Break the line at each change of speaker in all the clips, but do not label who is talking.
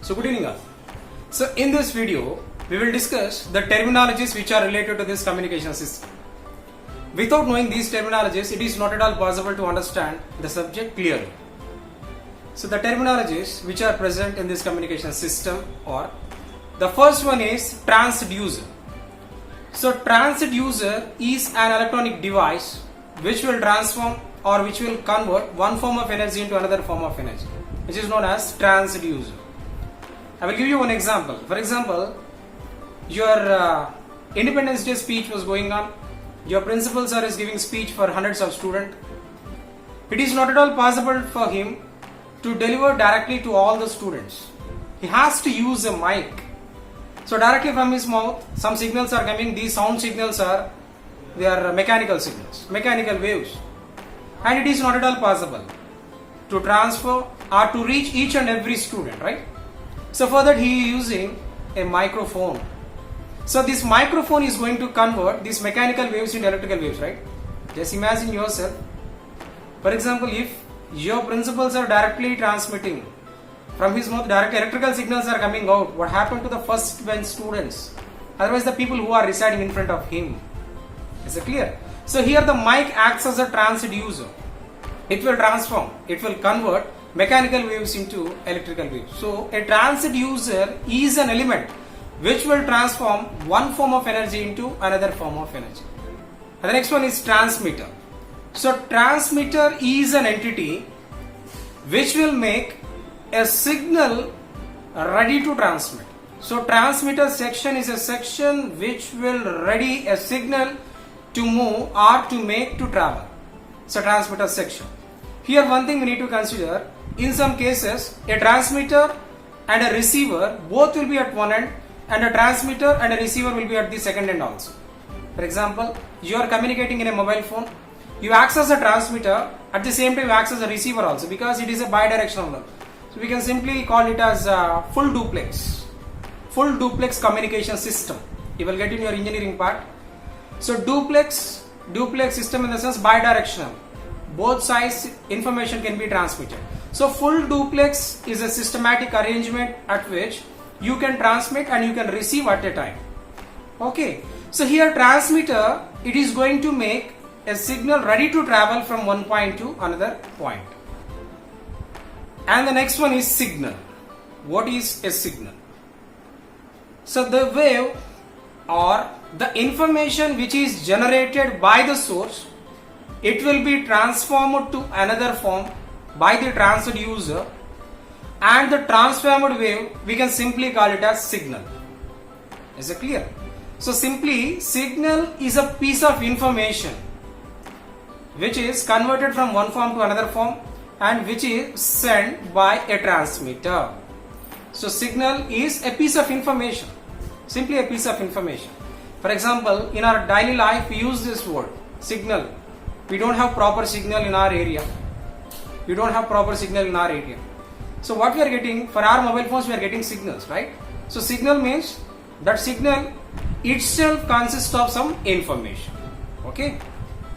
So good evening all. So in this video, we will discuss the terminologies which are related to this communication system. Without knowing these terminologies, it is not at all possible to understand the subject clearly. So the terminologies which are present in this communication system are, the first one is transducer. So transducer is an electronic device which will transform or which will convert one form of energy into another form of energy, which is known as transducer. I will give you one example. For example, your Independence Day speech was going on. Your principal sir is giving speech for hundreds of students. It is not at all possible for him to deliver directly to all the students. He has to use a mic. So directly from his mouth, some signals are coming. These sound signals are mechanical signals, mechanical waves. And it is not at all possible to transfer or to reach each and every student, right? So for that he is using a microphone. So this microphone is going to convert these mechanical waves into electrical waves, right? Just imagine yourself. For example, if your principals are directly transmitting from his mouth, direct electrical signals are coming out, what happened to the first bench students? Otherwise the people who are residing in front of him. Is it clear? So here the mic acts as a transducer. It will transform, it will convert mechanical waves into electrical waves. So a transducer is an element which will transform one form of energy into another form of energy. And the next one is transmitter. So transmitter is an entity which will make a signal ready to transmit. So transmitter section is a section which will ready a signal to move or to make to travel. So transmitter section. Here one thing we need to consider, in some cases a transmitter and a receiver both will be at one end, and a transmitter and a receiver will be at the second end also. For example, you are communicating in a mobile phone, you access a transmitter, at the same time you access a receiver also, because it is a bidirectional one. So we can simply call it as a full duplex communication system. You will get in your engineering part. So duplex system in the sense bidirectional. Both sides information can be transmitted. So full duplex is a systematic arrangement at which you can transmit and you can receive at a time. Okay. So here transmitter, it is going to make a signal ready to travel from one point to another point. And the next one is signal. What is a signal? So the wave or the information which is generated by the source, it will be transformed to another form by the transducer, and the transformed wave we can simply call it as signal. Is it clear? So simply signal is a piece of information which is converted from one form to another form and which is sent by a transmitter. So signal is a piece of information, simply a piece of information. For example, in our daily life we use this word signal. We don't have proper signal in our area. So what we are getting for our mobile phones, we are getting signals, right? So signal means that signal itself consists of some information. Okay.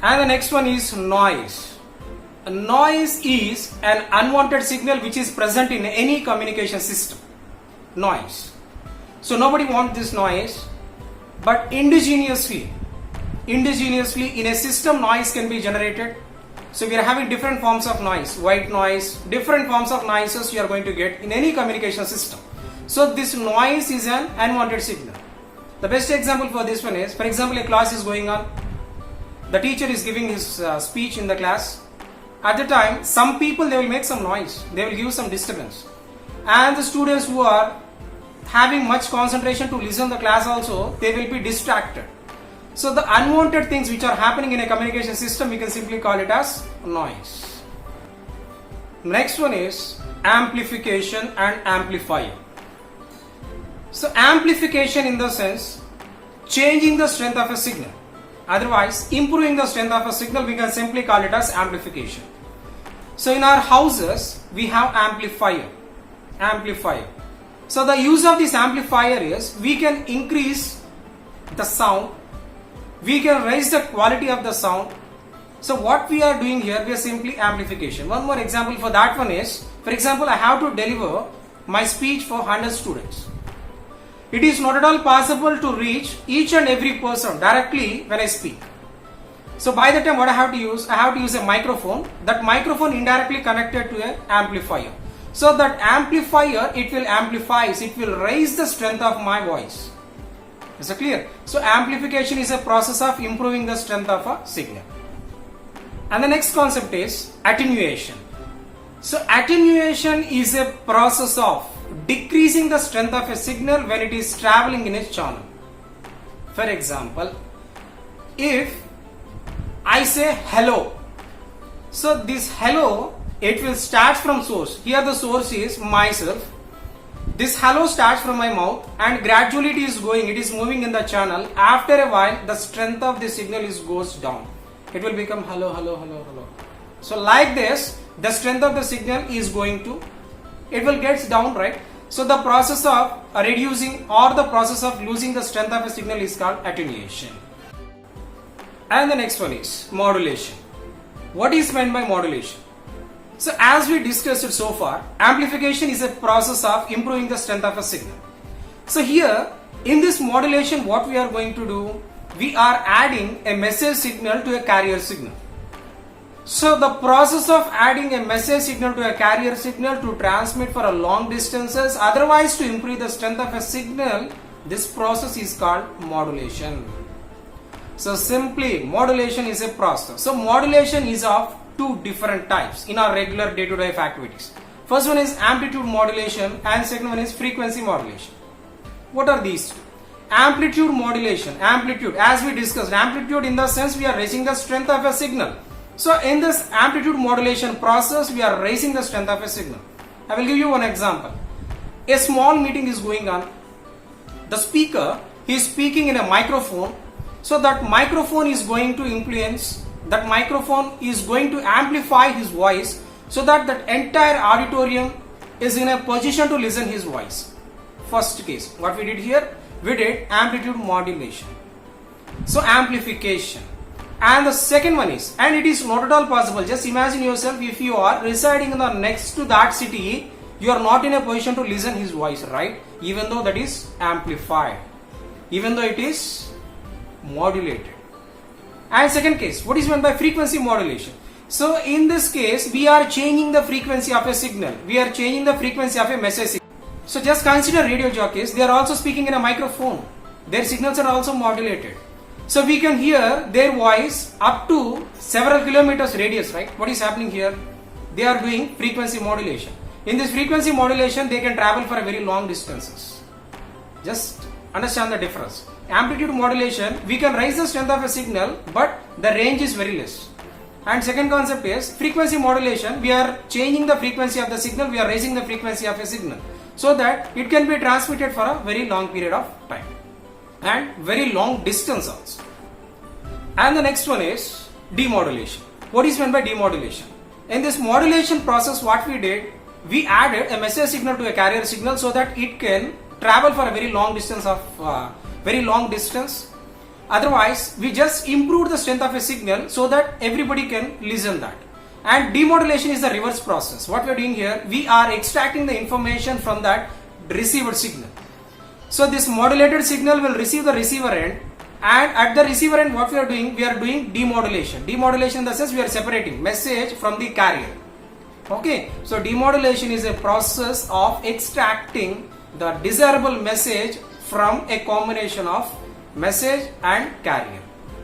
And the next one is noise. A noise is an unwanted signal which is present in any communication system. Noise. So nobody wants this noise, but indigenously in a system noise can be generated. So we are having different forms of noise, white noise, different forms of noises you are going to get in any communication system. So this noise is an unwanted signal. The best example for this one is, for example, a class is going on. The teacher is giving his speech in the class. At the time, some people, they will make some noise, they will give some disturbance. And the students who are having much concentration to listen to the class also, they will be distracted. So the unwanted things which are happening in a communication system, we can simply call it as noise. Next one is amplification and amplifier. So amplification in the sense changing the strength of a signal. Otherwise, improving the strength of a signal, we can simply call it as amplification. So in our houses, we have amplifier. So the use of this amplifier is, we can increase the sound, we can raise the quality of the sound. So what we are doing here, we are simply amplification. One more example for that one is, for example, I have to deliver my speech for 100 students. It is not at all possible to reach each and every person directly when I speak. So by the time what I have to use? I have to use a microphone. That microphone indirectly connected to an amplifier. So that amplifier, it will amplifies, it will raise the strength of my voice. Is it clear? So amplification is a process of improving the strength of a signal. And the next concept is attenuation. So attenuation is a process of decreasing the strength of a signal when it is traveling in a channel. For example, if I say hello, so this hello, it will start from source. Here the source is myself. This hello starts from my mouth and gradually it is going, it is moving in the channel. After a while, the strength of the signal goes down. It will become hello, hello, hello, hello. So like this, the strength of the signal is going to, it will get down, right? So the process of reducing or the process of losing the strength of a signal is called attenuation. And the next one is modulation. What is meant by modulation? So as we discussed it so far, amplification is a process of improving the strength of a signal. So here in this modulation, what we are going to do, we are adding a message signal to a carrier signal. So the process of adding a message signal to a carrier signal to transmit for a long distances, otherwise to improve the strength of a signal, this process is called modulation. So simply modulation is a process. So modulation is of two different types in our regular day-to-day activities. First one is amplitude modulation and second one is frequency modulation. What are these two? Amplitude modulation, amplitude, as we discussed, amplitude in the sense we are raising the strength of a signal. So in this amplitude modulation process, we are raising the strength of a signal. I will give you one example. A small meeting is going on. The speaker, he is speaking in a microphone. So that microphone is going to influence, that microphone is going to amplify his voice so that that entire auditorium is in a position to listen his voice. First case, what we did here, we did amplitude modulation. So amplification. And the second one is, and it is not at all possible, just imagine yourself if you are residing in the next to that city, you are not in a position to listen his voice, right? Even though that is amplified, even though it is modulated. And second case, what is meant by frequency modulation? So in this case, we are changing the frequency of a signal. We are changing the frequency of a message signal. So just consider radio jockeys, they are also speaking in a microphone. Their signals are also modulated. So we can hear their voice up to several kilometers radius, right? What is happening here? They are doing frequency modulation. In this frequency modulation, they can travel for a very long distances. Just understand the difference. Amplitude modulation, we can raise the strength of a signal, but the range is very less. And second concept is frequency modulation, we are changing the frequency of the signal, we are raising the frequency of a signal so that it can be transmitted for a very long period of time and very long distance also. And the next one is demodulation. What is meant by demodulation? In this modulation process, what we did, we added a message signal to a carrier signal so that it can travel for a very long distance Otherwise, we just improved the strength of a signal so that everybody can listen that. And demodulation is the reverse process. What we are doing here, we are extracting the information from that received signal. So this modulated signal will receive the receiver end, and at the receiver end what we are doing demodulation. Demodulation in the sense we are separating message from the carrier. Okay, so demodulation is a process of extracting the desirable message from a combination of message and carrier.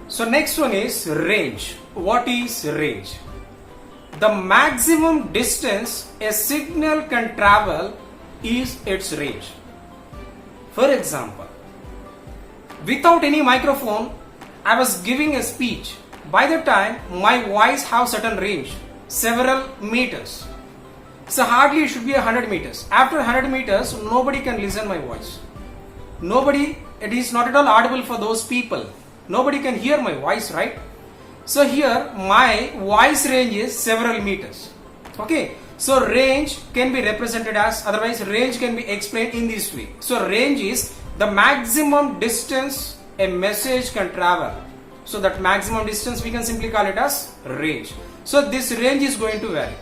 So next one is range. What is range? The maximum distance a signal can travel is its range. For example, without any microphone, I was giving a speech. By the time my voice have certain range, several meters. So hardly it should be 100 meters. After 100 meters, nobody can listen my voice. Nobody, it is not at all audible for those people. Nobody can hear my voice, right? So here my voice range is several meters. Okay. So range can be represented as, otherwise range can be explained in this way. So range is the maximum distance a message can travel. So that maximum distance we can simply call it as range. So this range is going to vary.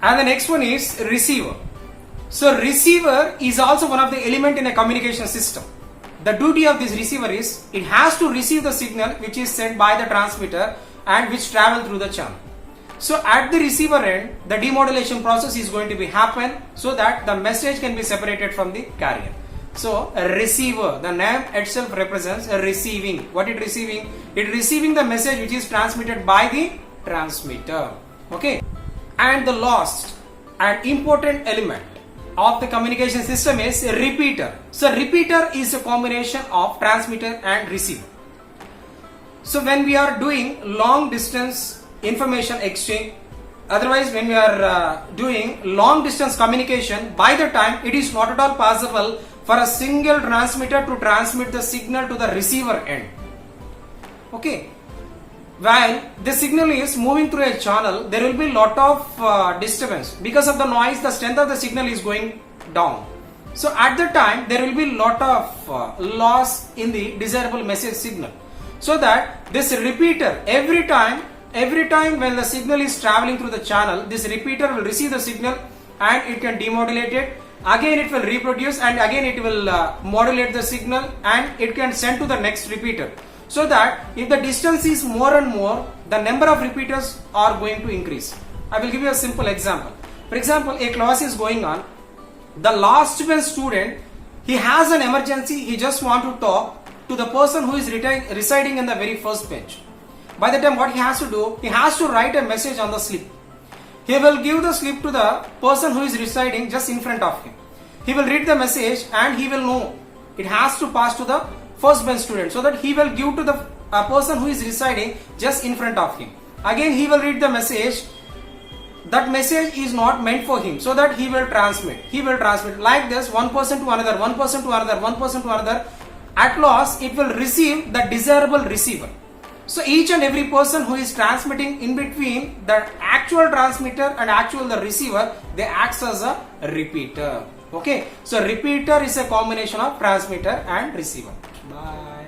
And the next one is receiver. So receiver is also one of the element in a communication system. The duty of this receiver is it has to receive the signal which is sent by the transmitter and which travel through the channel. So at the receiver end, the demodulation process is going to be happen so that the message can be separated from the carrier. So a receiver, the name itself represents a receiving. What it receiving? It receiving the message which is transmitted by the transmitter. Okay. And the last and important element of the communication system is a repeater. So repeater is a combination of transmitter and receiver. So when we are doing long distance information exchange, otherwise when we are doing long distance communication, by the time it is not at all possible for a single transmitter to transmit the signal to the receiver end. Okay. While the signal is moving through a channel, there will be lot of disturbance. Because of the noise, the strength of the signal is going down. So at the time, there will be lot of loss in the desirable message signal. So that this repeater, every time when the signal is traveling through the channel, this repeater will receive the signal and it can demodulate it. Again it will reproduce and again it will modulate the signal and it can send to the next repeater. So that if the distance is more and more, the number of repeaters are going to increase. I will give you a simple example. For example, a class is going on. The last bench student, he has an emergency. He just want to talk to the person who is residing in the very first bench. By the time what he has to do, he has to write a message on the slip. He will give the slip to the person who is residing just in front of him. He will read the message and he will know it has to pass to the first bench student, so that he will give to the person who is residing just in front of him. Again he will read the message. That message is not meant for him, so that he will transmit. He will transmit like this, one person to another, one person to another, one person to another. At last it will receive the desirable receiver. So each and every person who is transmitting in between the actual transmitter and the receiver, they acts as a repeater. Okay, so repeater is a combination of transmitter and receiver. Bye.